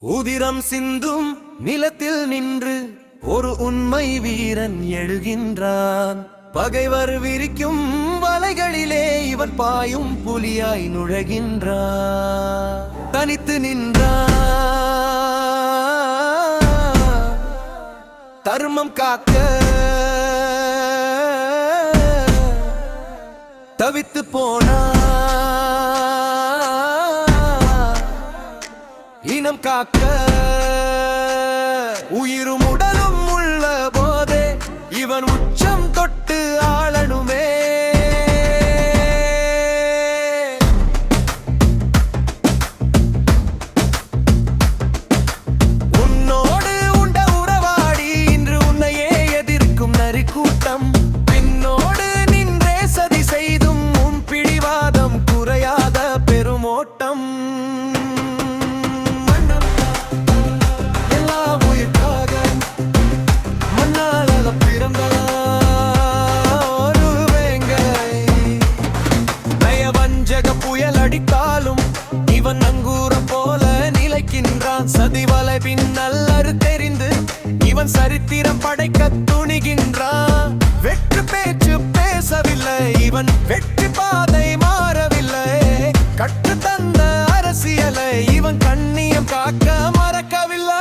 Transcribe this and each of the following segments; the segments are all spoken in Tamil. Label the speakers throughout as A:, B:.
A: உதிரம் சிந்தும் நிலத்தில் நின்று ஒரு உண்மை வீரன் எழுகின்றான். பகைவர் விரிக்கும் வலைகளிலே இவன் பாயும் புலியாய் நுழைகின்றான். தனித்து நின்றான் தர்மம் காக்க, தவித்து போனா இனம் காக்க. உயிரும் உடலும் உள்ள போதே இவன் உச்சம் தொட்டு ஆளணுமே. உன்னோடு உண்ட உறவாடி இன்று உன்னையே எதிர்க்கும் நரி கூட்டம். பின்னோடு நின்றே சதி செய்தும் உன் பிடிவாதம் குறையாத பெருமோட்டம். அடித்தாலும் இவன் நங்கூரம் போல நிலைக்கின்றான். சதிவலை பின்னல்லறு தெரிந்து இவன் சரித்திரம் படைக்க துணிகின்றான். வெற்றி பேச்சு பேசவில்லை இவன், வெற்றி பாதை மாறவில்லை. கற்று தந்த அரசியலை இவன் கண்ணியம் காக்க மறக்கவில்லை.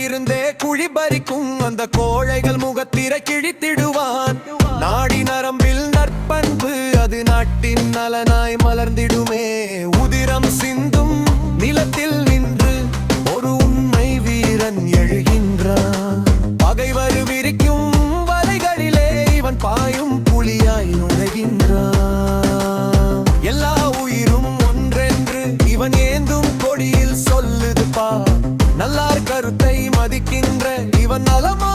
A: இருந்தே குழி பறிக்கும் அந்த கோழைகள் முகத்திரை கிழித்திடுவான். நாடி நரம்பில் நற்பண்பு அது நாட்டின் நலனாய் மலர்ந்திடுமே. உதிரம் சிந்தும் நிலத்தில் நின்று ஒரு உண்மை வீரன் எழுகின்றான். பகைவர் விரிக்கும் வலைகளிலே இவன் பாயும் புலியாய் நுழைகின்றான். எல்லா உயிரும் ஒன்றென்று இவன் ஏந்தும் கொடியில் சொல்லுது பா. நல்லார் கருத்தை மதிக்கின்ற இவன் நலமா